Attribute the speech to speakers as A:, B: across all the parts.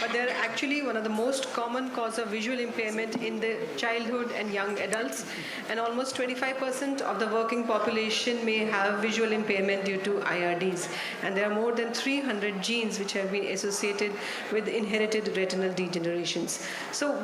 A: but they're actually one of the most common cause of visual impairment in the childhood and young adults. And almost 25% of the working population may have visual impairment due to IRDs. And there are more than 300 genes which have been associated with inherited retinal degenerations. So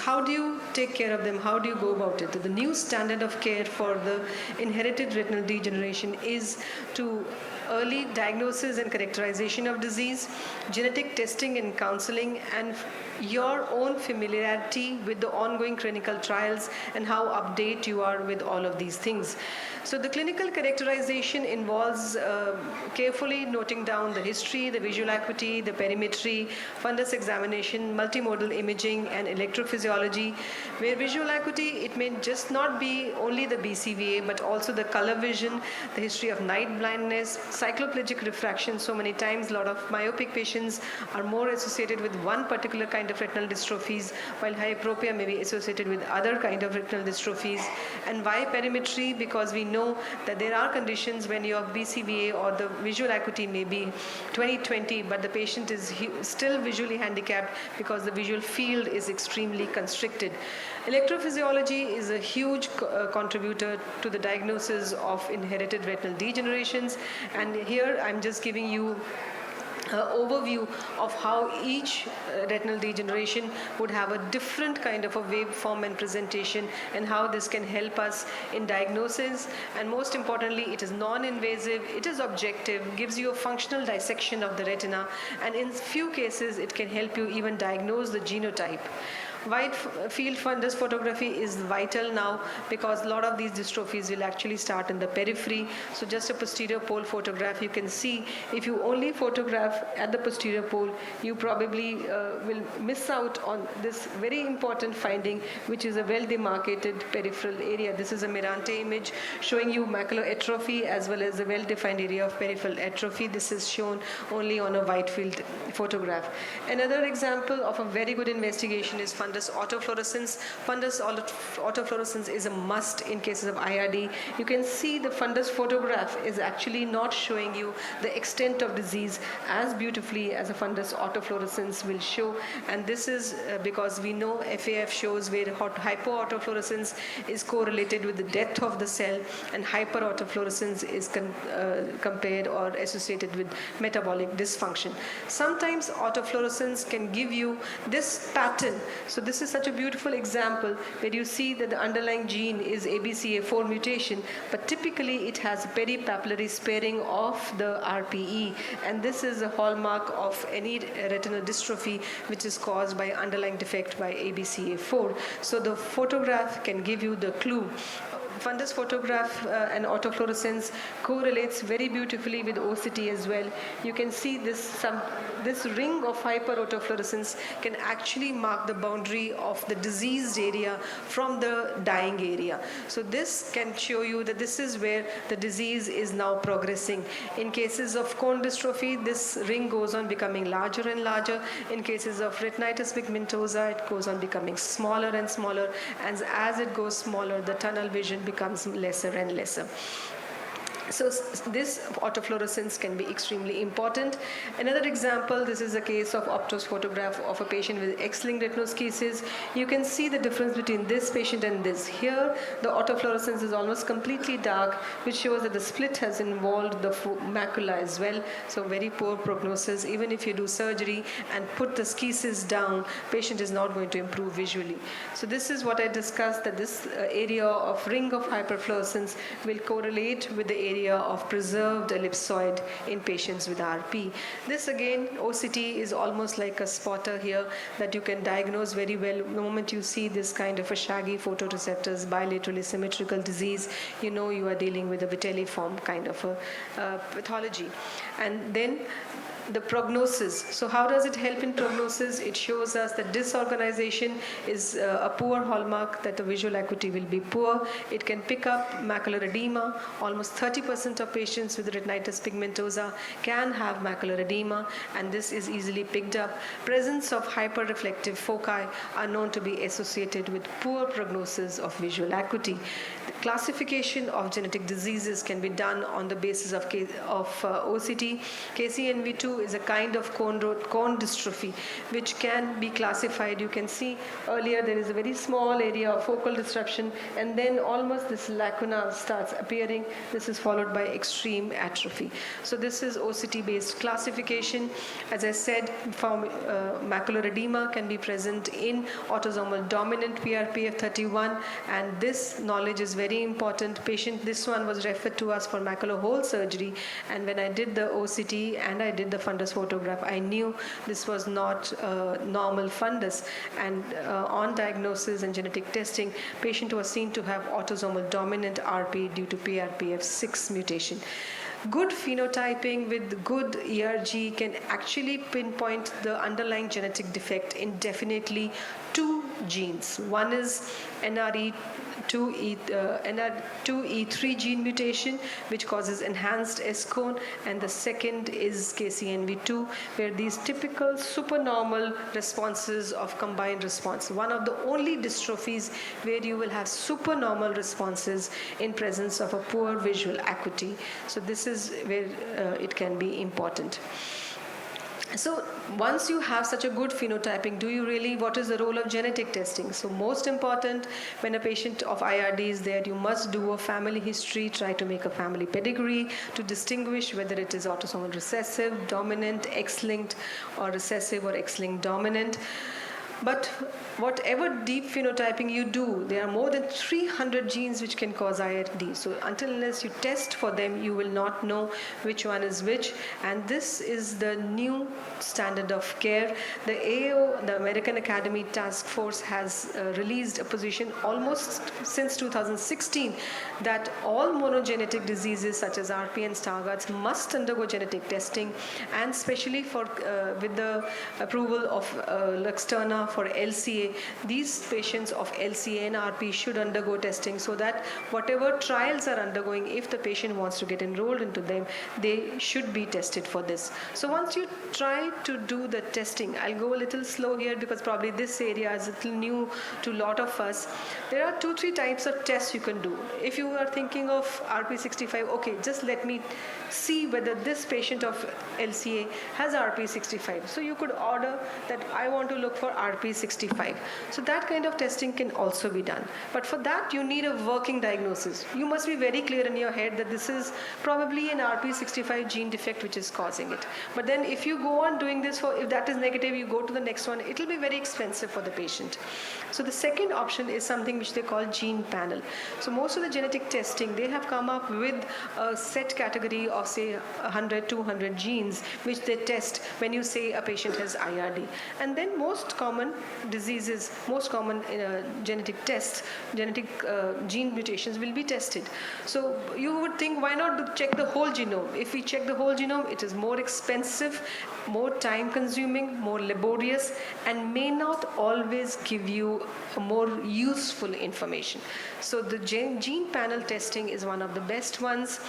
A: how do you take care of them? How do you go about it? The new standard of care for the inherited retinal degeneration is to early diagnosis and characterization of disease, genetic testing and counseling, and your own familiarity with the ongoing clinical trials and how update you are with all of these things. So the clinical characterization involves carefully noting down the history, the visual acuity, the perimetry, fundus examination, multimodal imaging, and electrophysiology. Where visual acuity, it may just not be only the BCVA, but also the color vision, the history of night blindness, cycloplegic refraction. So many times, a lot of myopic patients are more associated with one particular kind of retinal dystrophies, while hyperopia may be associated with other kind of retinal dystrophies. And why perimetry? Because we know that there are conditions when your BCVA or the visual acuity may be 20/20, but the patient is still visually handicapped because the visual field is extremely constricted. Electrophysiology is a huge contributor to the diagnosis of inherited retinal degenerations, and here I'm just giving you overview of how each retinal degeneration would have a different kind of a waveform and presentation, and how this can help us in diagnosis. And most importantly, it is non-invasive, it is objective, gives you a functional dissection of the retina, and in few cases it can help you even diagnose the genotype. Wide field fundus photography is vital now because a lot of these dystrophies will actually start in the periphery. So just a posterior pole photograph, you can see if you only photograph at the posterior pole, you probably will miss out on this very important finding, which is a well-demarcated peripheral area. This is a Mirante image showing you macular atrophy as well as a well-defined area of peripheral atrophy. This is shown only on a wide field photograph. Another example of a very good investigation is fundus autofluorescence. Fundus autofluorescence is a must in cases of IRD. You can see the fundus photograph is actually not showing you the extent of disease as beautifully as a fundus autofluorescence will show, and this is because we know FAF shows where hypoautofluorescence is correlated with the death of the cell, and hyperautofluorescence is compared or associated with metabolic dysfunction. Sometimes autofluorescence can give you this pattern. So this is such a beautiful example where you see that the underlying gene is ABCA4 mutation, but typically it has peripapillary sparing of the RPE, and this is a hallmark of any retinal dystrophy which is caused by underlying defect by ABCA4. So the photograph can give you the clue. Fundus photograph and autofluorescence correlates very beautifully with OCT as well. You can see this ring of hyperautofluorescence can actually mark the boundary of the diseased area from the dying area. So this can show you that this is where the disease is now progressing. In cases of cone dystrophy, this ring goes on becoming larger and larger. In cases of retinitis pigmentosa, it goes on becoming smaller and smaller, and as it goes smaller, the tunnel vision becomes lesser and lesser. So this autofluorescence can be extremely important. Another example, this is a case of Optos photograph of a patient with X-linked retinoschisis. You can see the difference between this patient and this. Here, the autofluorescence is almost completely dark, which shows that the split has involved the macula as well. So very poor prognosis. Even if you do surgery and put the schisis down, patient is not going to improve visually. So this is what I discussed, that this area of ring of hyperfluorescence will correlate with the area of preserved ellipsoid in patients with RP. This again, OCT is almost like a spotter here that you can diagnose very well. The moment you see this kind of a shaggy photoreceptors, bilaterally symmetrical disease, you know you are dealing with a vitelliform kind of a pathology. And then the prognosis. So how does it help in prognosis? It shows us that disorganization is a poor hallmark, that the visual acuity will be poor. It can pick up macular edema. Almost 30% of patients with retinitis pigmentosa can have macular edema, and this is easily picked up. Presence of hyperreflective foci are known to be associated with poor prognosis of visual acuity. The classification of genetic diseases can be done on the basis of OCT. KCNV2 2 is a kind of cone dystrophy, which can be classified. You can see earlier there is a very small area of focal disruption, and then almost this lacuna starts appearing. This is followed by extreme atrophy. So this is OCT-based classification. As I said, macular edema can be present in autosomal dominant PRPF31, and this knowledge is very important. This one was referred to us for macular hole surgery, and when I did the OCT and I did the fundus photograph, I knew this was not normal fundus, and on diagnosis and genetic testing, patient was seen to have autosomal dominant RP due to PRPF6 mutation. Good phenotyping with good ERG can actually pinpoint the underlying genetic defect in definitely 2 genes. One is NR2E3 gene mutation, which causes enhanced S-cone, and the second is KCNV2, where these typical supernormal responses of combined response. One of the only dystrophies where you will have supernormal responses in presence of a poor visual acuity. So this is where it can be important. So once you have such a good phenotyping, what is the role of genetic testing? So most important, when a patient of IRD is there, you must do a family history, try to make a family pedigree to distinguish whether it is autosomal recessive, dominant, X-linked, or recessive or X-linked dominant. But whatever deep phenotyping you do, there are more than 300 genes which can cause IRD. So unless you test for them, you will not know which one is which. And this is the new standard of care. The AAO, the American Academy Task Force, has released a position almost since 2016 that all monogenetic diseases such as RP and Stargardt's must undergo genetic testing, and especially with the approval of Luxturna for LCA, these patients of LCA and RP should undergo testing, so that whatever trials are undergoing, if the patient wants to get enrolled into them, they should be tested for this. So once you try to do the testing, I'll go a little slow here because probably this area is a little new to a lot of us. There are 2-3 types of tests you can do. If you are thinking of RP65, okay, just let me see whether this patient of LCA has RP65. So you could order that I want to look for RP65. So that kind of testing can also be done. But for that, you need a working diagnosis. You must be very clear in your head that this is probably an RP65 gene defect which is causing it. But then if you go on doing this, if that is negative, you go to the next one, it will be very expensive for the patient. So the second option is something which they call gene panel. So most of the genetic testing, they have come up with a set category of say 100, 200 genes which they test when you say a patient has IRD. And then most common diseases, most common genetic tests, gene mutations will be tested. So you would think, why not check the whole genome? If we check the whole genome, it is more expensive, more time consuming, more laborious, and may not always give you a more useful information. So the gene panel testing is one of the best ones.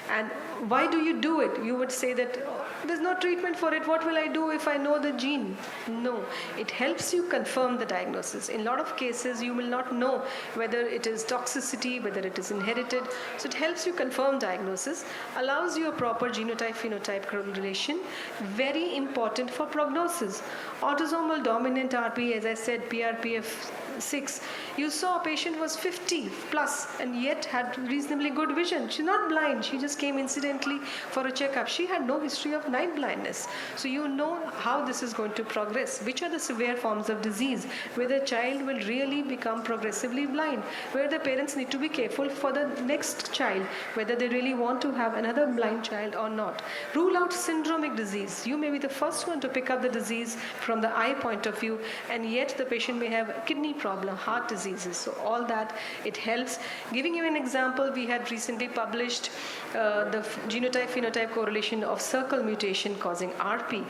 A: And why do you do it? You would say that there's no treatment for it. What will I do if I know the gene? No, it helps you confirm the diagnosis. In a lot of cases, you will not know whether it is toxicity, whether it is inherited. So it helps you confirm diagnosis, allows you a proper genotype-phenotype correlation, very important for prognosis. Autosomal dominant RP, as I said, PRPF6, you saw a patient was 50 plus and yet had reasonably good vision. She's not blind. She just came incidentally for a checkup. She had no history of night blindness. So you know how this is going to progress. Which are the severe forms of disease where the child will really become progressively blind, where the parents need to be careful for the next child, whether they really want to have another blind child or not. Rule out syndromic disease. You may be the first one to pick up the disease from the eye point of view, and yet the patient may have a kidney problem, heart diseases. So all that, it helps. Giving you an example, we had recently published the genotype-phenotype correlation of circle mutation causing RP.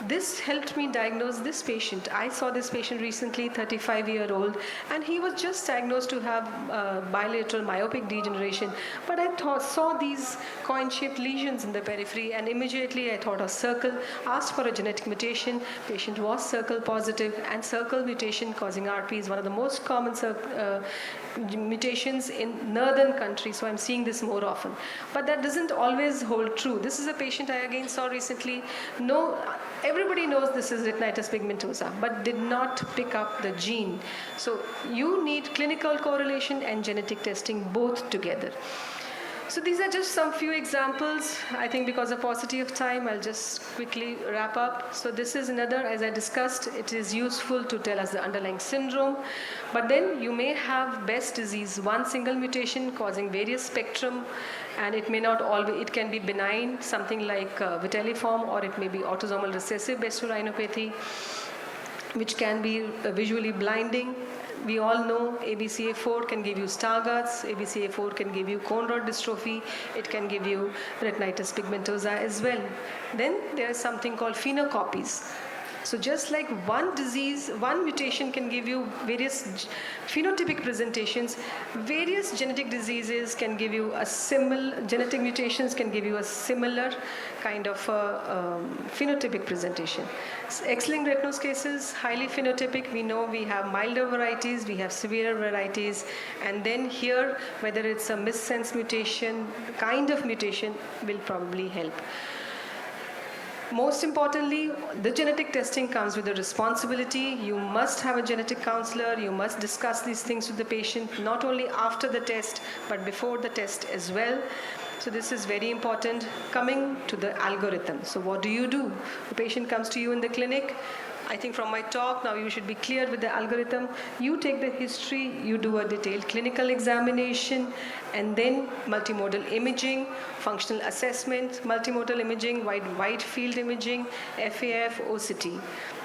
A: This helped me diagnose this patient. I saw this patient recently, 35-year-old, and he was just diagnosed to have bilateral myopic degeneration. But I saw these coin-shaped lesions in the periphery, and immediately I thought of circle, asked for a genetic mutation. Patient was circle positive, and circle mutation causing RP is one of the most common mutations in northern countries, so I'm seeing this more often. But that doesn't always hold true. This is a patient I again saw recently. No, everybody knows this is retinitis pigmentosa, but did not pick up the gene. So you need clinical correlation and genetic testing both together. So these are just some few examples. I think because of paucity of time, I'll just quickly wrap up. So this is another, as I discussed, it is useful to tell us the underlying syndrome. But then you may have Best disease, one single mutation causing various spectrum, and it may not always, it can be benign, something like vitelliform, or it may be autosomal recessive bestourinopathy, which can be visually blinding. We all know ABCA4 can give you Stargardt's, ABCA4 can give you cone rod dystrophy, it can give you retinitis pigmentosa as well. Then there is something called phenocopies. So just like one disease, one mutation can give you various phenotypic presentations, various genetic diseases can give you a similar, genetic mutations can give you a similar kind of phenotypic presentation. X-linked retinoschisis, highly phenotypic. We know we have milder varieties, we have severer varieties, and then here, whether it's a missense mutation, kind of mutation will probably help. Most importantly, the genetic testing comes with a responsibility. You must have a genetic counselor. You must discuss these things with the patient, not only after the test, but before the test as well. So this is very important. Coming to the algorithm. So what do? The patient comes to you in the clinic. I think from my talk, now you should be clear with the algorithm. You take the history, you do a detailed clinical examination, and then multimodal imaging, functional assessment, multimodal imaging, wide field imaging, FAF, OCT.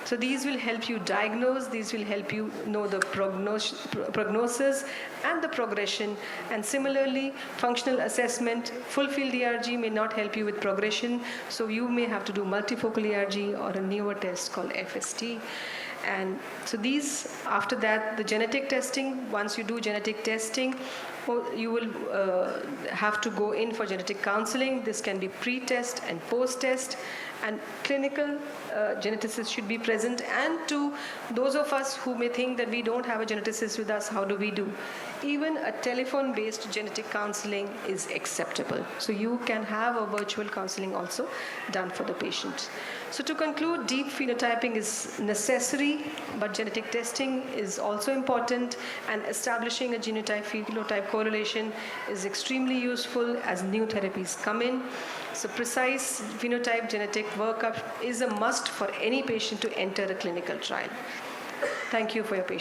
A: So these will help you diagnose, these will help you know the prognosis and the progression. And similarly, functional assessment, full field ERG may not help you with progression, so you may have to do multifocal ERG or a newer test called FST. And so these, after that, the genetic testing, once you do genetic testing, you will have to go in for genetic counseling. This can be pre-test and post-test, and clinical geneticists should be present. And to those of us who may think that we don't have a geneticist with us, how do we do? Even a telephone-based genetic counseling is acceptable. So you can have a virtual counseling also done for the patient. So to conclude, deep phenotyping is necessary, but genetic testing is also important, and establishing a genotype-phenotype correlation is extremely useful as new therapies come in. So precise phenotype genetic workup is a must for any patient to enter a clinical trial. Thank you for your patience.